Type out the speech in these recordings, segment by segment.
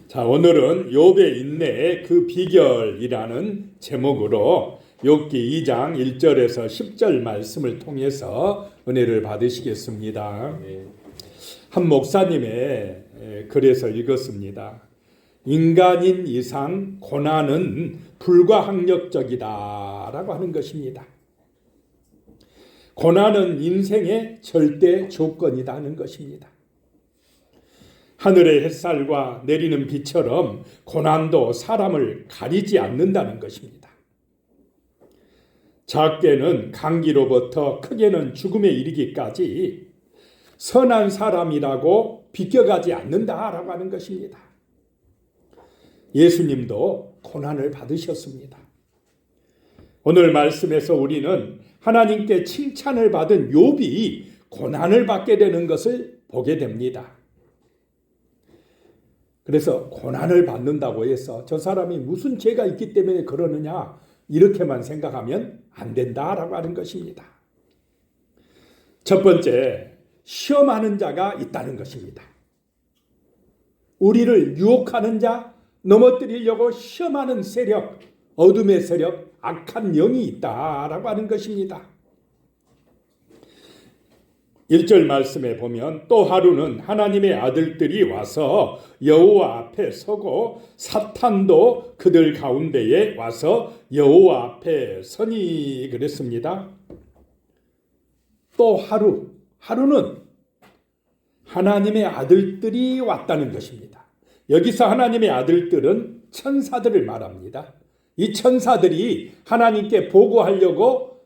자, 오늘은 욥의 인내의 그 비결이라는 제목으로 욥기 2장 1절에서 10절 말씀을 통해서 은혜를 받으시겠습니다. 한 목사님의 글에서 읽었습니다. 인간인 이상 고난은 불가항력적이다 라고 하는 것입니다. 고난은 인생의 절대 조건이다 하는 것입니다. 하늘의 햇살과 내리는 비처럼 고난도 사람을 가리지 않는다는 것입니다. 작게는 감기로부터 크게는 죽음에 이르기까지 선한 사람이라고 비껴가지 않는다라고 하는 것입니다. 예수님도 고난을 받으셨습니다. 오늘 말씀에서 우리는 하나님께 칭찬을 받은 욥이 고난을 받게 되는 것을 보게 됩니다. 그래서 고난을 받는다고 해서 저 사람이 무슨 죄가 있기 때문에 그러느냐 이렇게만 생각하면 안 된다라고 하는 것입니다. 첫 번째, 시험하는 자가 있다는 것입니다. 우리를 유혹하는 자, 넘어뜨리려고 시험하는 세력, 어둠의 세력, 악한 영이 있다라고 하는 것입니다. 1절 말씀에 보면 또 하루는 하나님의 아들들이 와서 여호와 앞에 서고 사탄도 그들 가운데에 와서 여호와 앞에 서니 그랬습니다. 또 하루는 하나님의 아들들이 왔다는 것입니다. 여기서 하나님의 아들들은 천사들을 말합니다. 이 천사들이 하나님께 보고하려고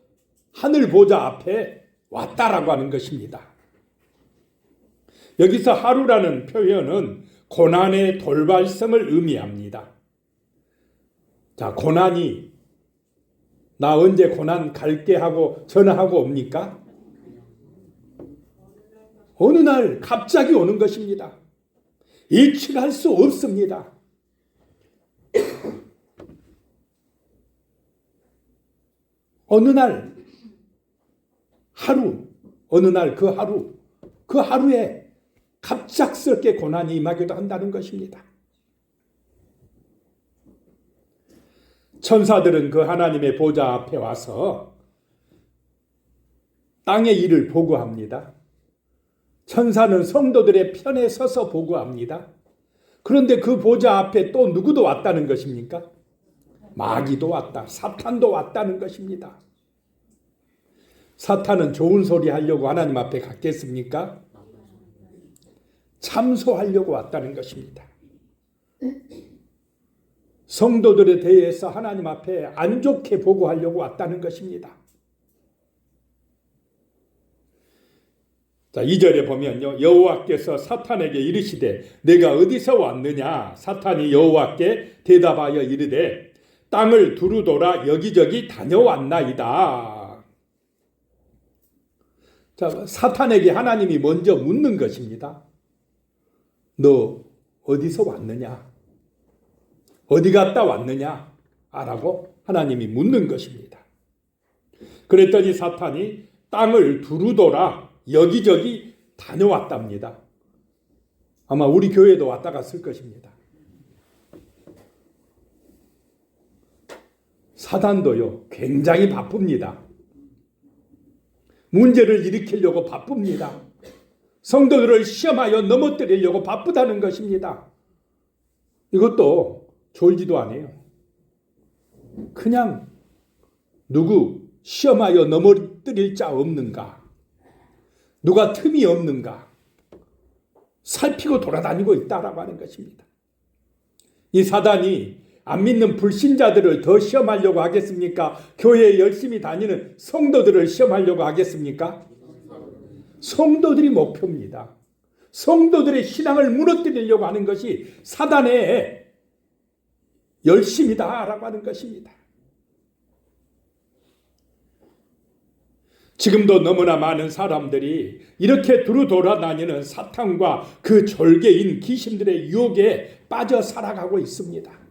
하늘 보좌 앞에 왔다라고 하는 것입니다. 여기서 하루라는 표현은 고난의 돌발성을 의미합니다. 자, 고난이 나 언제 고난 갈게 하고 전화하고 옵니까? 어느 날 갑자기 오는 것입니다. 예측할 수 없습니다. 어느 날 그 하루에 갑작스럽게 고난이 임하기도 한다는 것입니다. 천사들은 그 하나님의 보좌 앞에 와서 땅의 일을 보고합니다. 천사는 성도들의 편에 서서 보고합니다. 그런데 그 보좌 앞에 또 누구도 왔다는 것입니까? 마귀도 왔다, 사탄도 왔다는 것입니다. 사탄은 좋은 소리 하려고 하나님 앞에 갔겠습니까? 참소하려고 왔다는 것입니다. 성도들에 대해서 하나님 앞에 안 좋게 보고하려고 왔다는 것입니다. 자, 2절에 보면요. 여호와께서 사탄에게 이르시되 내가 어디서 왔느냐? 사탄이 여호와께 대답하여 이르되 땅을 두루 돌아 여기저기 다녀왔나이다. 자, 사탄에게 하나님이 먼저 묻는 것입니다. 너 어디서 왔느냐? 어디 갔다 왔느냐? 라고 하나님이 묻는 것입니다. 그랬더니 사탄이 땅을 두루 돌아 여기저기 다녀왔답니다. 아마 우리 교회도 왔다 갔을 것입니다. 사탄도요, 굉장히 바쁩니다. 문제를 일으키려고 바쁩니다. 성도들을 시험하여 넘어뜨리려고 바쁘다는 것입니다. 이것도 졸지도 않아요. 그냥 누구 시험하여 넘어뜨릴 자 없는가? 누가 틈이 없는가? 살피고 돌아다니고 있다라고 하는 것입니다. 이 사단이 안 믿는 불신자들을 더 시험하려고 하겠습니까? 교회에 열심히 다니는 성도들을 시험하려고 하겠습니까? 성도들이 목표입니다. 성도들의 신앙을 무너뜨리려고 하는 것이 사단의 열심이다라고 하는 것입니다. 지금도 너무나 많은 사람들이 이렇게 두루 돌아다니는 사탄과 그 졸개인 귀신들의 유혹에 빠져 살아가고 있습니다.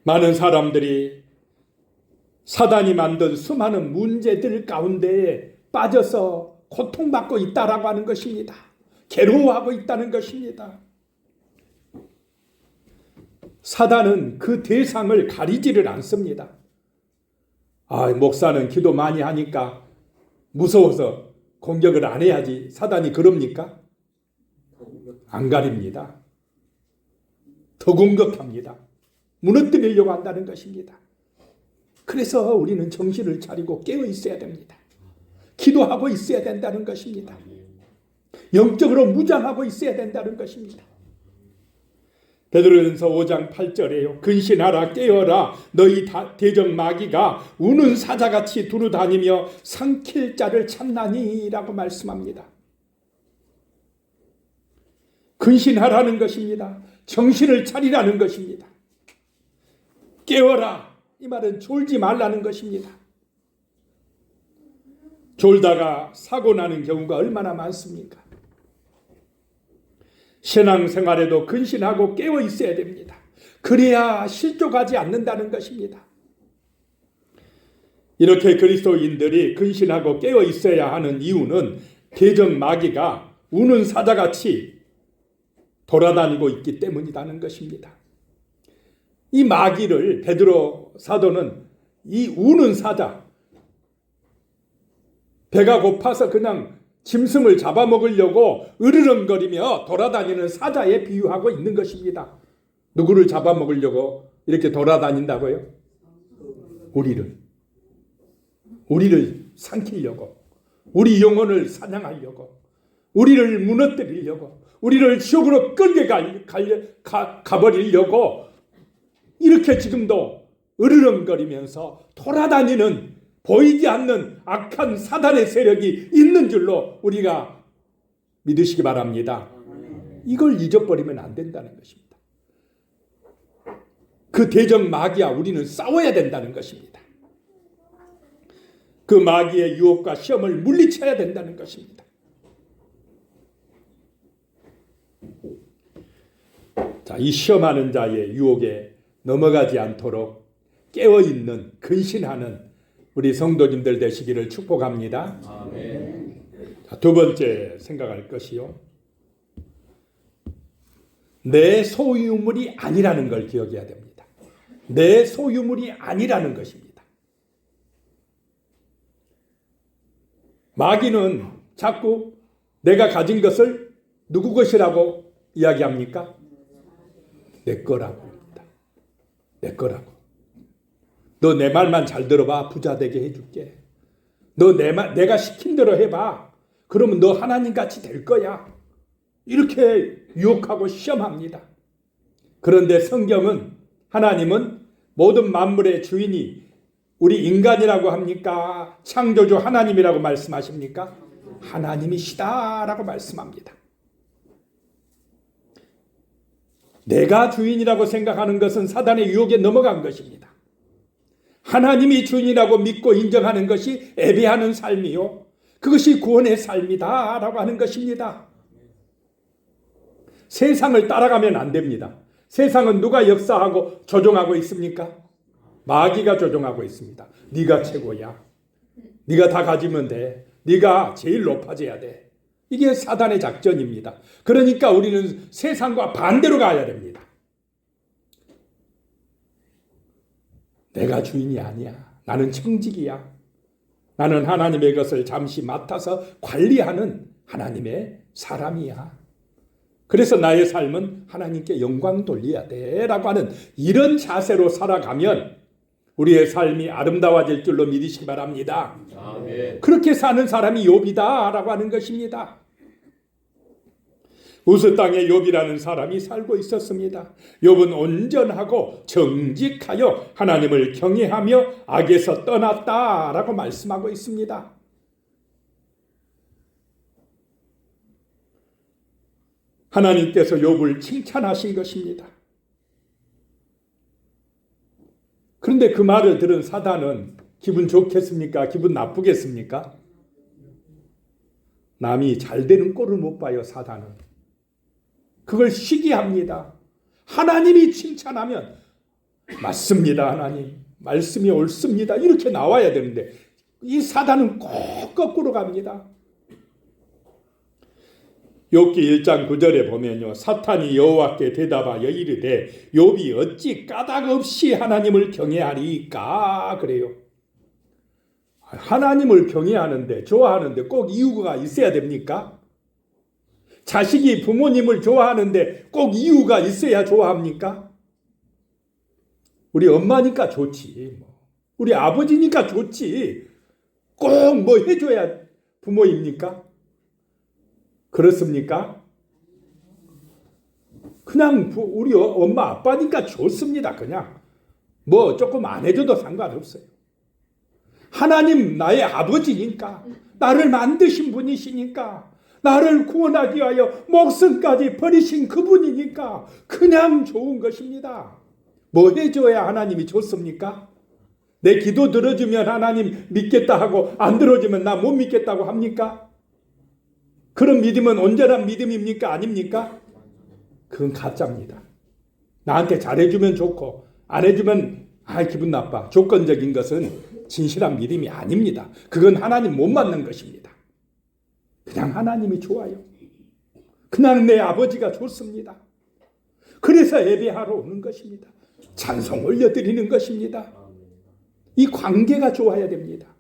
많은 사람들이 사단이 만든 수많은 문제들 가운데에 빠져서 고통받고 있다라고 하는 것입니다. 괴로워하고 있다는 것입니다. 사단은 그 대상을 가리지를 않습니다. 목사는 기도 많이 하니까 무서워서 공격을 안 해야지. 사단이 그럽니까? 안 가립니다. 더 공격합니다. 무너뜨리려고 한다는 것입니다. 그래서 우리는 정신을 차리고 깨어 있어야 됩니다. 기도하고 있어야 된다는 것입니다. 영적으로 무장하고 있어야 된다는 것입니다. 베드로전서 5장 8절에요. 근신하라 깨어라 너희 대적 마귀가 우는 사자같이 두루다니며 삼킬 자를 찾나니 라고 말씀합니다. 근신하라는 것입니다. 정신을 차리라는 것입니다. 깨어라 이 말은 졸지 말라는 것입니다. 졸다가 사고 나는 경우가 얼마나 많습니까? 신앙생활에도 근신하고 깨어 있어야 됩니다. 그래야 실족하지 않는다는 것입니다. 이렇게 그리스도인들이 근신하고 깨어 있어야 하는 이유는 대적 마귀가 우는 사자같이 돌아다니고 있기 때문이라는 것입니다. 이 마귀를 베드로 사도는 이 우는 사자, 배가 고파서 그냥 짐승을 잡아먹으려고 으르렁거리며 돌아다니는 사자에 비유하고 있는 것입니다. 누구를 잡아먹으려고 이렇게 돌아다닌다고요? 우리를 삼키려고, 우리 영혼을 사냥하려고, 우리를 무너뜨리려고, 우리를 지옥으로 끌게 가버리려고 이렇게 지금도 으르렁거리면서 돌아다니는 보이지 않는 악한 사단의 세력이 있는 줄로 우리가 믿으시기 바랍니다. 이걸 잊어버리면 안 된다는 것입니다. 그 대적 마귀와 우리는 싸워야 된다는 것입니다. 그 마귀의 유혹과 시험을 물리쳐야 된다는 것입니다. 자, 이 시험하는 자의 유혹에 넘어가지 않도록 깨어있는 근신하는 우리 성도님들 되시기를 축복합니다. 아멘. 자, 두 번째 생각할 것이요. 내 소유물이 아니라는 걸 기억해야 됩니다. 내 소유물이 아니라는 것입니다. 마귀는 자꾸 내가 가진 것을 누구 것이라고 이야기합니까? 내 거라고 합니다. 내 거라고. 너 내 말만 잘 들어봐. 부자 되게 해줄게. 너 내가 시킨 대로 해봐. 그러면 너 하나님같이 될 거야. 이렇게 유혹하고 시험합니다. 그런데 성경은 하나님은 모든 만물의 주인이 우리 인간이라고 합니까? 창조주 하나님이라고 말씀하십니까? 하나님이시다라고 말씀합니다. 내가 주인이라고 생각하는 것은 사단의 유혹에 넘어간 것입니다. 하나님이 주인이라고 믿고 인정하는 것이 예배하는 삶이요, 그것이 구원의 삶이다 라고 하는 것입니다. 세상을 따라가면 안 됩니다. 세상은 누가 역사하고 조종하고 있습니까? 마귀가 조종하고 있습니다. 네가 최고야. 네가 다 가지면 돼. 네가 제일 높아져야 돼. 이게 사단의 작전입니다. 그러니까 우리는 세상과 반대로 가야 됩니다. 내가 주인이 아니야. 나는 청직이야. 나는 하나님의 것을 잠시 맡아서 관리하는 하나님의 사람이야. 그래서 나의 삶은 하나님께 영광 돌려야 돼 라고 하는 이런 자세로 살아가면 우리의 삶이 아름다워질 줄로 믿으시기 바랍니다. 아멘. 그렇게 사는 사람이 욥이다 라고 하는 것입니다. 우스 땅에 욥이라는 사람이 살고 있었습니다. 욥은 온전하고 정직하여 하나님을 경외하며 악에서 떠났다라고 말씀하고 있습니다. 하나님께서 욥을 칭찬하신 것입니다. 그런데 그 말을 들은 사단은 기분 좋겠습니까? 기분 나쁘겠습니까? 남이 잘 되는 꼴을 못 봐요, 사단은. 그걸 시기합니다. 하나님이 칭찬하면 맞습니다, 하나님. 말씀이 옳습니다. 이렇게 나와야 되는데 이 사단은 꼭 거꾸로 갑니다. 욥기 1장 9절에 보면요, 사탄이 여호와께 대답하여 이르되 욥이 어찌 까닭 없이 하나님을 경외하리까 그래요. 하나님을 경외하는데, 좋아하는데 꼭 이유가 있어야 됩니까? 자식이 부모님을 좋아하는데 꼭 이유가 있어야 좋아합니까? 우리 엄마니까 좋지, 우리 아버지니까 좋지, 꼭 뭐 해줘야 부모입니까? 그렇습니까? 그냥 우리 엄마 아빠니까 좋습니다. 그냥 뭐 조금 안 해줘도 상관없어요. 하나님 나의 아버지니까, 나를 만드신 분이시니까, 나를 구원하기 위하여 목숨까지 버리신 그분이니까 그냥 좋은 것입니다. 뭐 해줘야 하나님이 좋습니까? 내 기도 들어주면 하나님 믿겠다 하고 안 들어주면 나 못 믿겠다고 합니까? 그런 믿음은 온전한 믿음입니까? 아닙니까? 그건 가짜입니다. 나한테 잘해주면 좋고 안 해주면 기분 나빠. 조건적인 것은 진실한 믿음이 아닙니다. 그건 하나님 못 맞는 것입니다. 그냥 하나님이 좋아요. 그냥 내 아버지가 좋습니다. 그래서 예배하러 오는 것입니다. 찬송 올려드리는 것입니다. 이 관계가 좋아야 됩니다.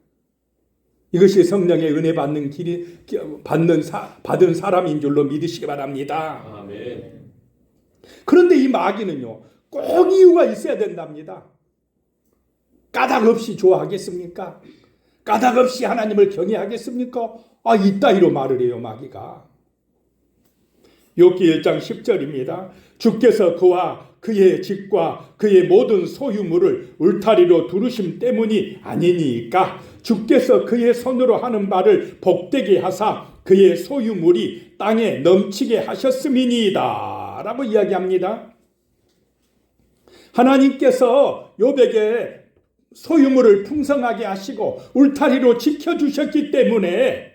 이것이 성령의 은혜 받는 길이 받은 사람인 줄로 믿으시기 바랍니다. 아멘. 그런데 이 마귀는요, 꼭 이유가 있어야 된답니다. 까닭 없이 좋아하겠습니까? 까닭 없이 하나님을 경외하겠습니까? 이따위로 말을 해요, 마귀가. 욥기 1장 10절입니다. 주께서 그와 그의 집과 그의 모든 소유물을 울타리로 두르심 때문이 아니니까 주께서 그의 손으로 하는 바를 복되게 하사 그의 소유물이 땅에 넘치게 하셨음이니이다 라고 이야기합니다. 하나님께서 욥에게 소유물을 풍성하게 하시고 울타리로 지켜주셨기 때문에,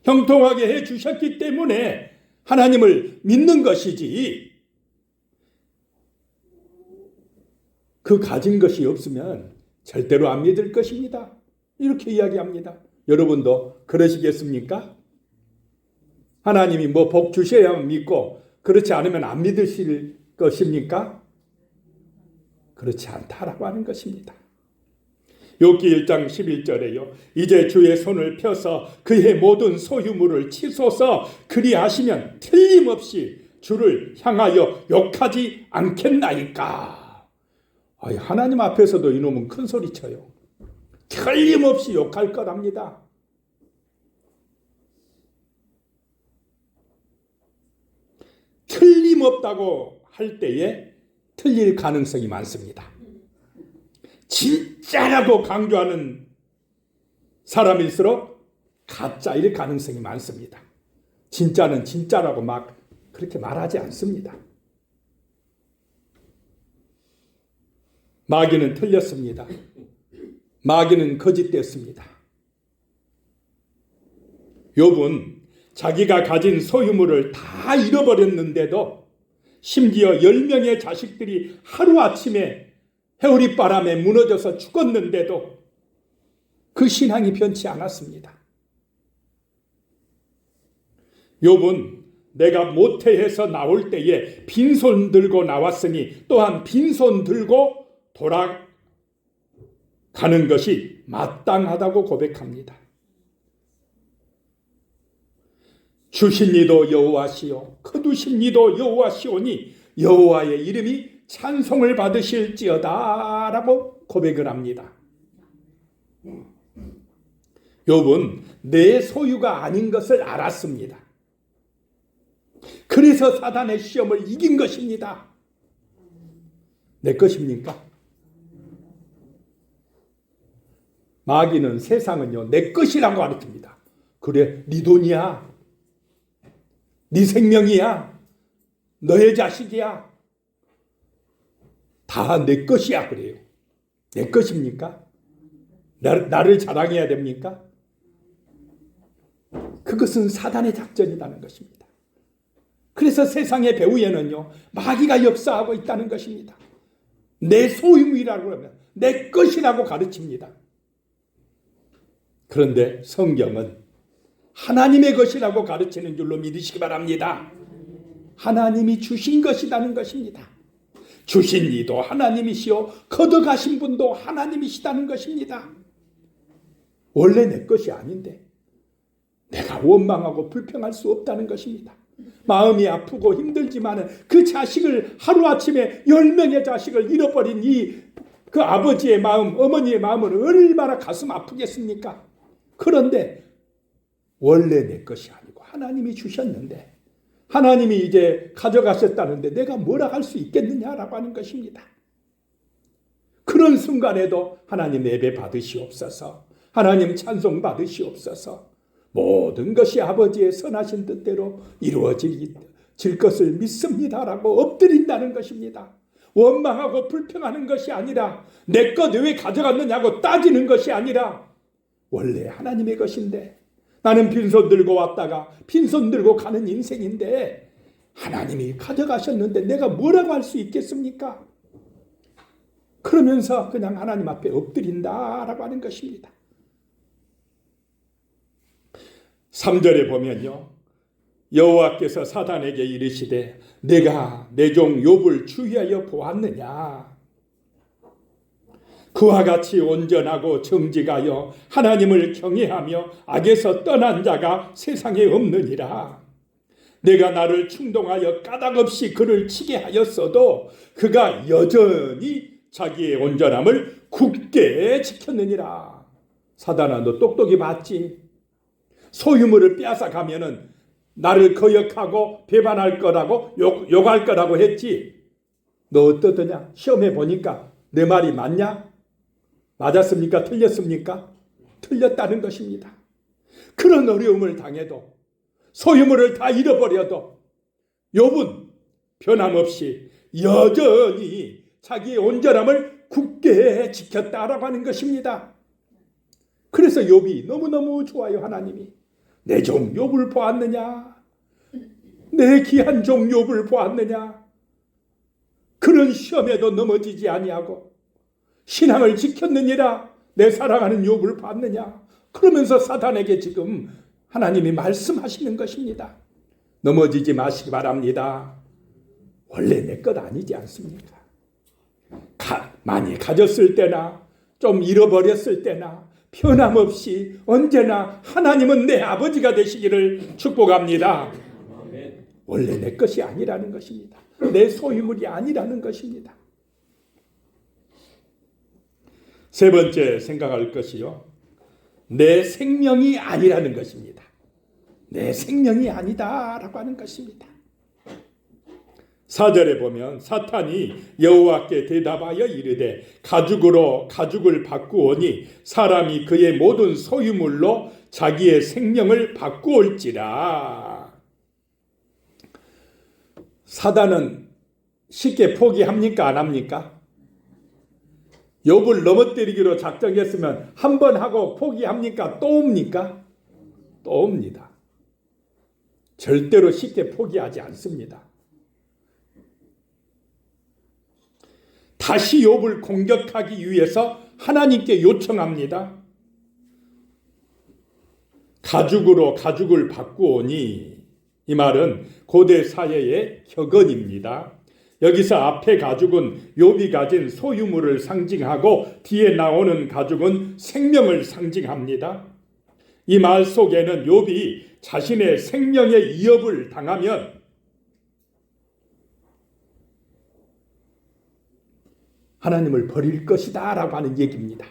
형통하게 해주셨기 때문에 하나님을 믿는 것이지, 그 가진 것이 없으면 절대로 안 믿을 것입니다. 이렇게 이야기합니다. 여러분도 그러시겠습니까? 하나님이 뭐 복 주셔야만 믿고 그렇지 않으면 안 믿으실 것입니까? 그렇지 않다라고 하는 것입니다. 욥기 1장 11절에요. 이제 주의 손을 펴서 그의 모든 소유물을 치소서 그리하시면 틀림없이 주를 향하여 욕하지 않겠나이까. 하나님 앞에서도 이놈은 큰 소리 쳐요. 틀림없이 욕할 거랍니다. 틀림없다고 할 때에 틀릴 가능성이 많습니다. 진짜라고 강조하는 사람일수록 가짜일 가능성이 많습니다. 진짜는 진짜라고 막 그렇게 말하지 않습니다. 마귀는 틀렸습니다. 마귀는 거짓됐습니다. 욥은 자기가 가진 소유물을 다 잃어버렸는데도, 심지어 10명의 자식들이 하루아침에 해오리바람에 무너져서 죽었는데도 그 신앙이 변치 않았습니다. 욥은 내가 모태에서 나올 때에 빈손 들고 나왔으니 또한 빈손 들고 돌아가는 것이 마땅하다고 고백합니다. 주신 이도 여호와시요 거두신 이도 여호와시오니 여호와의 이름이 찬송을 받으실지어다 라고 고백을 합니다. 욥은 내 소유가 아닌 것을 알았습니다. 그래서 사단의 시험을 이긴 것입니다. 내 것입니까? 마귀는, 세상은요, 내 것이라고 가르칩니다. 그래, 네 돈이야, 네 생명이야, 너의 자식이야, 다 내 것이야 그래요. 내 것입니까? 나를 자랑해야 됩니까? 그것은 사단의 작전이라는 것입니다. 그래서 세상의 배후에는요, 마귀가 역사하고 있다는 것입니다. 내 소유물이라고 하면 내 것이라고 가르칩니다. 그런데 성경은 하나님의 것이라고 가르치는 줄로 믿으시기 바랍니다. 하나님이 주신 것이라는 것입니다. 주신 이도 하나님이시오 걷어가신 분도 하나님이시다는 것입니다. 원래 내 것이 아닌데 내가 원망하고 불평할 수 없다는 것입니다. 마음이 아프고 힘들지만 그 자식을 하루아침에 10명의 자식을 잃어버린 그 아버지의 마음, 어머니의 마음은 얼마나 가슴 아프겠습니까? 그런데 원래 내 것이 아니고 하나님이 주셨는데 하나님이 이제 가져가셨다는데 내가 뭐라 할 수 있겠느냐라고 하는 것입니다. 그런 순간에도 하나님 예배 받으시옵소서, 하나님 찬송 받으시옵소서, 모든 것이 아버지의 선하신 뜻대로 이루어질 것을 믿습니다라고 엎드린다는 것입니다. 원망하고 불평하는 것이 아니라 내 것 왜 가져갔느냐고 따지는 것이 아니라 원래 하나님의 것인데 나는 빈손 들고 왔다가 빈손 들고 가는 인생인데 하나님이 가져가셨는데 내가 뭐라고 할 수 있겠습니까? 그러면서 그냥 하나님 앞에 엎드린다라고 하는 것입니다. 3절에 보면요, 여호와께서 사단에게 이르시되 내가 내 종 욥을 주의하여 보았느냐? 그와 같이 온전하고 정직하여 하나님을 경외하며 악에서 떠난 자가 세상에 없느니라. 내가 나를 충동하여 까닭없이 그를 치게 하였어도 그가 여전히 자기의 온전함을 굳게 지켰느니라. 사단아, 너 똑똑히 봤지? 소유물을 빼앗아가면은 나를 거역하고 배반할 거라고 욕할 거라고 했지. 너 어떠더냐? 시험해 보니까 내 말이 맞냐? 맞았습니까? 틀렸습니까? 틀렸다는 것입니다. 그런 어려움을 당해도 소유물을 다 잃어버려도 욥은 변함없이 여전히 자기의 온전함을 굳게 지켰다라고 하는 것입니다. 그래서 욥이 너무너무 좋아요. 하나님이 내 종 욥을 보았느냐? 내 귀한 종 욥을 보았느냐? 그런 시험에도 넘어지지 아니하고 신앙을 지켰느니라. 내 사랑하는 욥을 봤느냐? 그러면서 사단에게 지금 하나님이 말씀하시는 것입니다. 넘어지지 마시기 바랍니다. 원래 내 것 아니지 않습니까? 많이 가졌을 때나 좀 잃어버렸을 때나 변함없이 언제나 하나님은 내 아버지가 되시기를 축복합니다. 원래 내 것이 아니라는 것입니다. 내 소유물이 아니라는 것입니다. 세 번째 생각할 것이요, 내 생명이 아니라는 것입니다. 내 생명이 아니다라고 하는 것입니다. 4절에 보면 사탄이 여호와께 대답하여 이르되 가죽으로 가죽을 바꾸오니 사람이 그의 모든 소유물로 자기의 생명을 바꾸올지라. 사단은 쉽게 포기합니까? 안 합니까? 욥을 넘어뜨리기로 작정했으면 한 번 하고 포기합니까? 또 옵니까? 또 옵니다. 절대로 쉽게 포기하지 않습니다. 다시 욥을 공격하기 위해서 하나님께 요청합니다. 가죽으로 가죽을 바꾸오니, 이 말은 고대 사회의 격언입니다. 여기서 앞에 가죽은 욥이 가진 소유물을 상징하고 뒤에 나오는 가죽은 생명을 상징합니다. 이 말 속에는 욥이 자신의 생명의 위협을 당하면 하나님을 버릴 것이다 라고 하는 얘기입니다.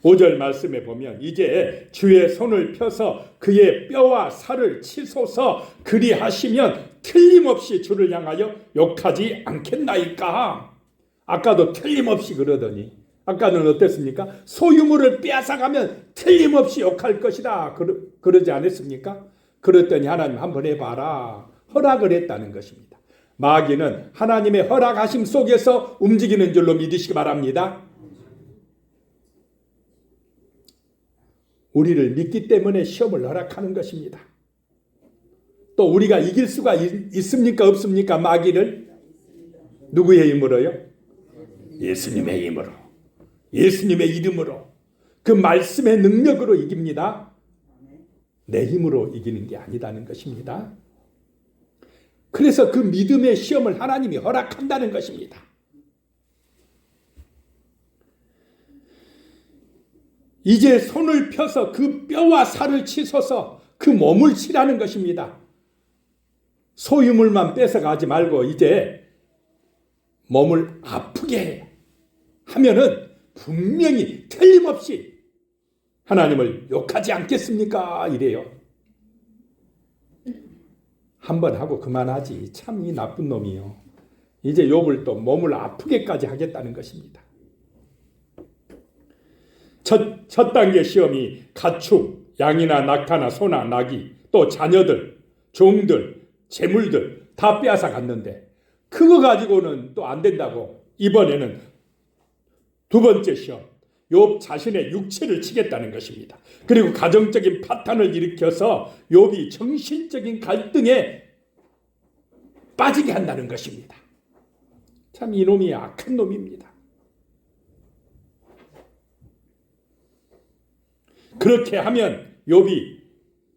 5절 말씀에 보면 이제 주의 손을 펴서 그의 뼈와 살을 치소서 그리하시면 틀림없이 주를 향하여 욕하지 않겠나이까. 아까도 틀림없이 그러더니 아까는 어땠습니까? 소유물을 빼앗아가면 틀림없이 욕할 것이다 그러지 않았습니까? 그랬더니 하나님 한번 해봐라 허락을 했다는 것입니다. 마귀는 하나님의 허락하심 속에서 움직이는 줄로 믿으시기 바랍니다. 우리를 믿기 때문에 시험을 허락하는 것입니다. 또 우리가 이길 수가 있습니까? 없습니까? 마귀를? 누구의 힘으로요? 예수님의 힘으로, 예수님의 이름으로 그 말씀의 능력으로 이깁니다. 내 힘으로 이기는 게 아니다는 것입니다. 그래서 그 믿음의 시험을 하나님이 허락한다는 것입니다. 이제 손을 펴서 그 뼈와 살을 치소서 그 몸을 치라는 것입니다. 소유물만 뺏어가지 말고 이제 몸을 아프게 하면은 분명히 틀림없이 하나님을 욕하지 않겠습니까? 이래요. 한번 하고 그만하지. 참 이 나쁜 놈이요. 이제 욥을 또 몸을 아프게까지 하겠다는 것입니다. 첫 단계 시험이 가축, 양이나 낙타나 소나 나귀, 또 자녀들, 종들, 재물들 다 빼앗아 갔는데 그거 가지고는 또 안 된다고 이번에는 두 번째 시험, 욥 자신의 육체를 치겠다는 것입니다. 그리고 가정적인 파탄을 일으켜서 욥이 정신적인 갈등에 빠지게 한다는 것입니다. 참 이놈이 악한 놈입니다. 그렇게 하면 욥이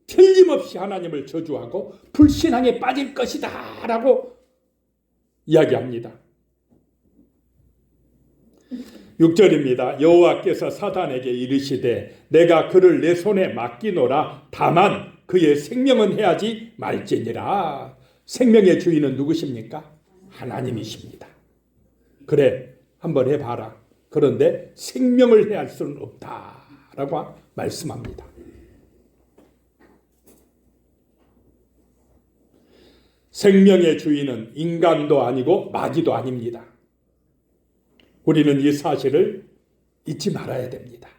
틀림없이 하나님을 저주하고 불신앙에 빠질 것이다 라고 이야기합니다. 6절입니다. 여호와께서 사단에게 이르시되 내가 그를 내 손에 맡기노라. 다만 그의 생명은 해하지 말지니라. 생명의 주인은 누구십니까? 하나님이십니다. 그래 한번 해봐라. 그런데 생명을 해할 수는 없다라고 말씀합니다. 생명의 주인은 인간도 아니고 마귀도 아닙니다. 우리는 이 사실을 잊지 말아야 됩니다.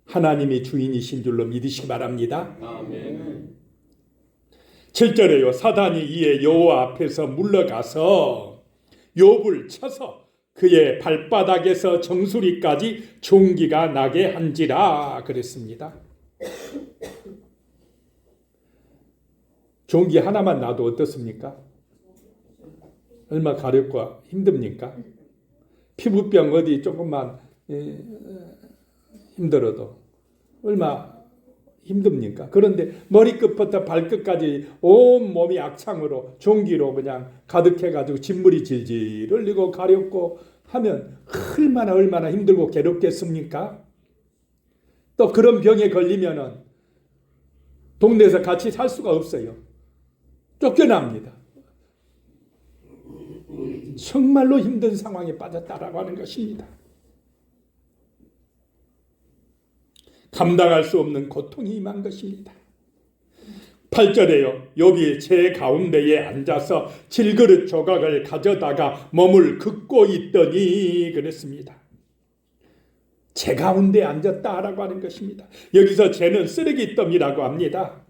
하나님이 주인이신 줄로 믿으시기 바랍니다. 아멘. 7절에요. 사단이 이에 여호와 앞에서 물러가서 욥을 쳐서 그의 발바닥에서 정수리까지 종기가 나게 한지라 그랬습니다. 종기 하나만 나도 어떻습니까? 얼마 가렵고 힘듭니까? 피부병 어디 조금만 힘들어도 얼마 힘듭니까? 그런데 머리끝부터 발끝까지 온 몸이 악창으로 종기로 그냥 가득해가지고 진물이 질질 흘리고 가렵고 하면 얼마나 힘들고 괴롭겠습니까? 또 그런 병에 걸리면은 동네에서 같이 살 수가 없어요. 쫓겨납니다. 정말로 힘든 상황에 빠졌다라고 하는 것입니다. 감당할 수 없는 고통이 임한 것입니다. 8절에요. 욥이 제 가운데에 앉아서 질그릇 조각을 가져다가 몸을 긋고 있더니 그랬습니다. 제 가운데에 앉았다라고 하는 것입니다. 여기서 쟤는 쓰레기더미라고 합니다.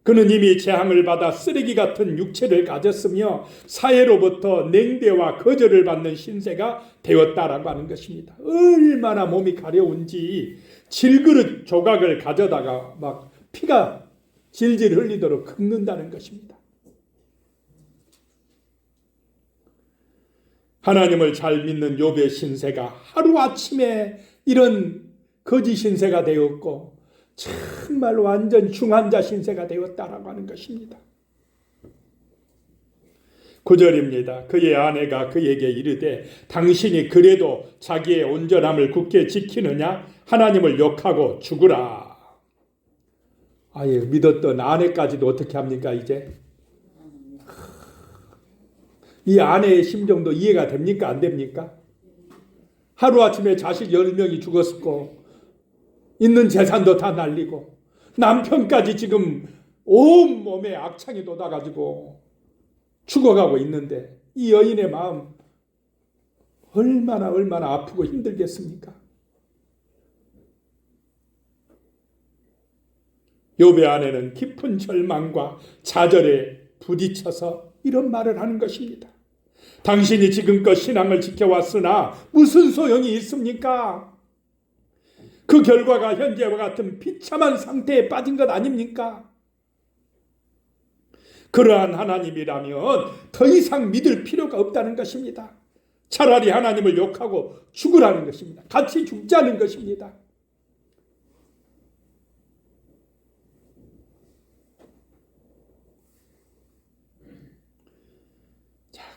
그는 이미 재앙을 받아 쓰레기 같은 육체를 가졌으며 사회로부터 냉대와 거절을 받는 신세가 되었다라고 하는 것입니다. 얼마나 몸이 가려운지 질그릇 조각을 가져다가 막 피가 질질 흘리도록 긁는다는 것입니다. 하나님을 잘 믿는 욥의 신세가 하루아침에 이런 거짓 신세가 되었고 정말 완전 중환자 신세가 되었다라고 하는 것입니다. 9절입니다. 그의 아내가 그에게 이르되 당신이 그래도 자기의 온전함을 굳게 지키느냐? 하나님을 욕하고 죽으라. 아예 믿었던 아내까지도 어떻게 합니까 이제? 이 아내의 심정도 이해가 됩니까? 안 됩니까? 하루아침에 자식 10명이 죽었고 있는 재산도 다 날리고 남편까지 지금 온몸에 악창이 돋아가지고 죽어가고 있는데 이 여인의 마음 얼마나 아프고 힘들겠습니까? 욥의 아내는 깊은 절망과 좌절에 부딪혀서 이런 말을 하는 것입니다. 당신이 지금껏 신앙을 지켜왔으나 무슨 소용이 있습니까? 그 결과가 현재와 같은 비참한 상태에 빠진 것 아닙니까? 그러한 하나님이라면 더 이상 믿을 필요가 없다는 것입니다. 차라리 하나님을 욕하고 죽으라는 것입니다. 같이 죽자는 것입니다.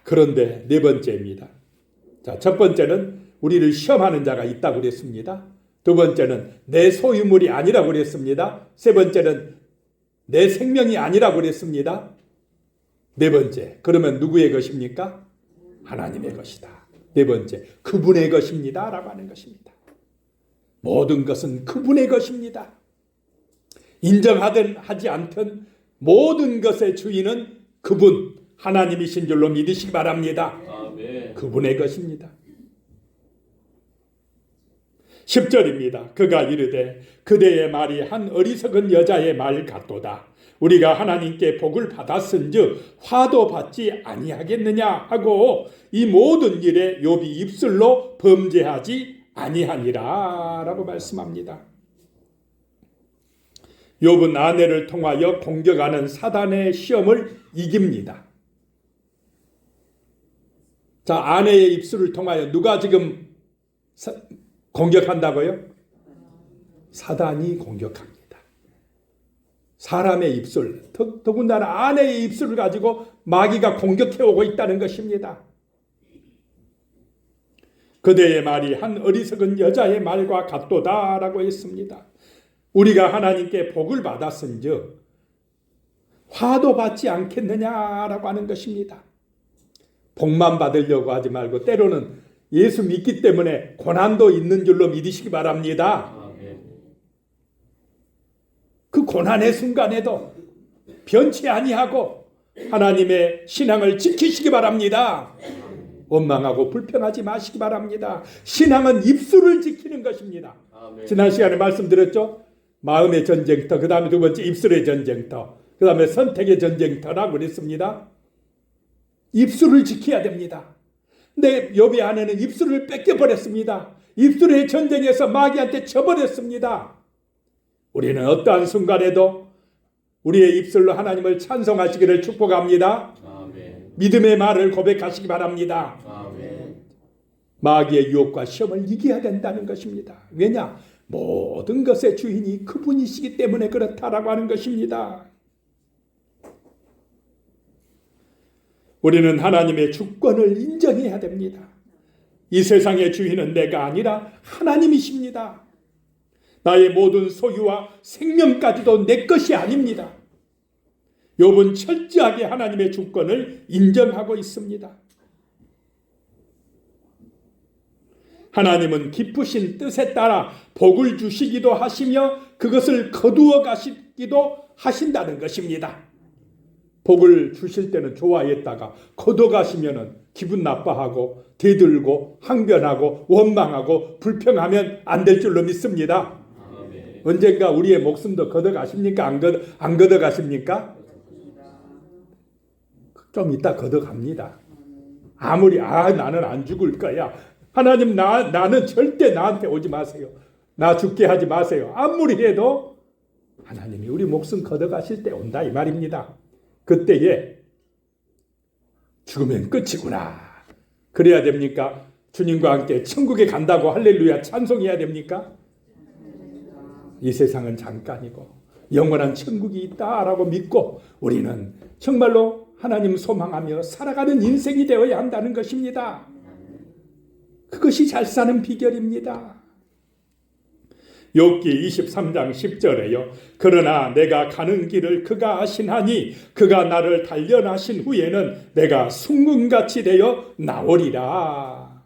그런데 네 번째입니다. 자, 첫 번째는 우리를 시험하는 자가 있다고 그랬습니다. 두 번째는 내 소유물이 아니라고 그랬습니다. 세 번째는 내 생명이 아니라고 그랬습니다. 네 번째, 그러면 누구의 것입니까? 하나님의 것이다. 네 번째, 그분의 것입니다 라고 하는 것입니다. 모든 것은 그분의 것입니다. 인정하든 하지 않든 모든 것의 주인은 그분, 하나님이신 줄로 믿으시기 바랍니다. 아멘. 그분의 것입니다. 10절입니다. 그가 이르되 그대의 말이 한 어리석은 여자의 말 같도다. 우리가 하나님께 복을 받았은즉 화도 받지 아니하겠느냐 하고 이 모든 일에 욥이 입술로 범죄하지 아니하니라 라고 말씀합니다. 욥은 아내를 통하여 공격하는 사단의 시험을 이깁니다. 자, 아내의 입술을 통하여 누가 지금 공격한다고요? 사단이 공격합니다. 사람의 입술, 더군다나 아내의 입술을 가지고 마귀가 공격해오고 있다는 것입니다. 그대의 말이 한 어리석은 여자의 말과 같도다라고 했습니다. 우리가 하나님께 복을 받았은즉 화도 받지 않겠느냐라고 하는 것입니다. 복만 받으려고 하지 말고 때로는 예수 믿기 때문에 고난도 있는 줄로 믿으시기 바랍니다. 그 고난의 순간에도 변치 아니하고 하나님의 신앙을 지키시기 바랍니다. 원망하고 불평하지 마시기 바랍니다. 신앙은 입술을 지키는 것입니다. 지난 시간에 말씀드렸죠. 마음의 전쟁터, 그 다음에 두 번째 입술의 전쟁터, 그 다음에 선택의 전쟁터라고 그랬습니다. 입술을 지켜야 됩니다. 근데 욥의 아내는 입술을 뺏겨버렸습니다. 입술의 전쟁에서 마귀한테 져버렸습니다. 우리는 어떠한 순간에도 우리의 입술로 하나님을 찬송하시기를 축복합니다. 아멘. 믿음의 말을 고백하시기 바랍니다. 아멘. 마귀의 유혹과 시험을 이겨야 된다는 것입니다. 왜냐? 모든 것의 주인이 그분이시기 때문에 그렇다라고 하는 것입니다. 우리는 하나님의 주권을 인정해야 됩니다. 이 세상의 주인은 내가 아니라 하나님이십니다. 나의 모든 소유와 생명까지도 내 것이 아닙니다. 욥은 철저하게 하나님의 주권을 인정하고 있습니다. 하나님은 기쁘신 뜻에 따라 복을 주시기도 하시며 그것을 거두어 가시기도 하신다는 것입니다. 복을 주실 때는 좋아했다가 거둬 가시면은 기분 나빠하고 대들고 항변하고 원망하고 불평하면 안 될 줄로 믿습니다. 아멘. 언젠가 우리의 목숨도 걷어 가십니까? 안 걷어 가십니까? 좀 이따 걷어 갑니다. 아무리 나는 안 죽을 거야. 하나님 나는 절대 나한테 오지 마세요. 나 죽게 하지 마세요. 아무리 해도 하나님이 우리 목숨 걷어 가실 때 온다 이 말입니다. 그때에 죽으면 끝이구나. 그래야 됩니까? 주님과 함께 천국에 간다고 할렐루야 찬송해야 됩니까? 이 세상은 잠깐이고 영원한 천국이 있다라고 믿고 우리는 정말로 하나님 소망하며 살아가는 인생이 되어야 한다는 것입니다. 그것이 잘 사는 비결입니다. 욥기 23장 10절에요. 그러나 내가 가는 길을 그가 아시나니 그가 나를 단련하신 후에는 내가 숭금같이 되어 나오리라.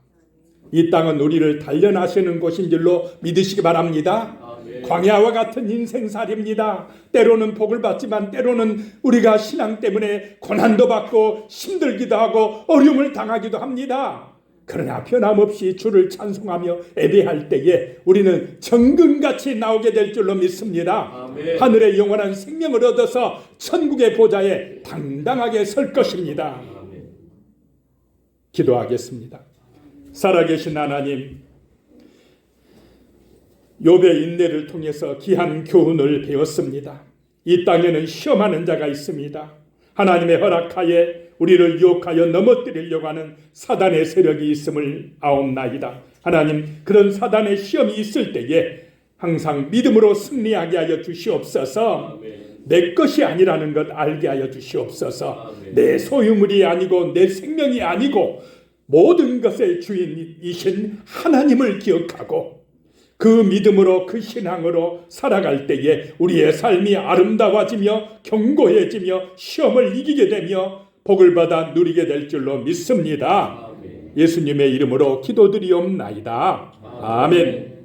이 땅은 우리를 단련하시는 곳인 줄로 믿으시기 바랍니다. 아멘. 광야와 같은 인생살이입니다. 때로는 복을 받지만 때로는 우리가 신앙 때문에 고난도 받고 힘들기도 하고 어려움을 당하기도 합니다. 그러나 변함없이 주를 찬송하며 예배할 때에 우리는 정금같이 나오게 될 줄로 믿습니다. 아멘. 하늘의 영원한 생명을 얻어서 천국의 보좌에 당당하게 설 것입니다. 아멘. 기도하겠습니다. 살아계신 하나님, 욥의 인내를 통해서 귀한 교훈을 배웠습니다. 이 땅에는 시험하는 자가 있습니다. 하나님의 허락하에 우리를 유혹하여 넘어뜨리려고 하는 사단의 세력이 있음을 아옵나이다. 하나님, 그런 사단의 시험이 있을 때에 항상 믿음으로 승리하게 하여 주시옵소서. 아멘. 내 것이 아니라는 것 알게 하여 주시옵소서. 내 소유물이 아니고 내 생명이 아니고 모든 것의 주인이신 하나님을 기억하고 그 믿음으로 그 신앙으로 살아갈 때에 우리의 삶이 아름다워지며 견고해지며 시험을 이기게 되며 복을 받아 누리게 될 줄로 믿습니다. 예수님의 이름으로 기도드리옵나이다. 아멘.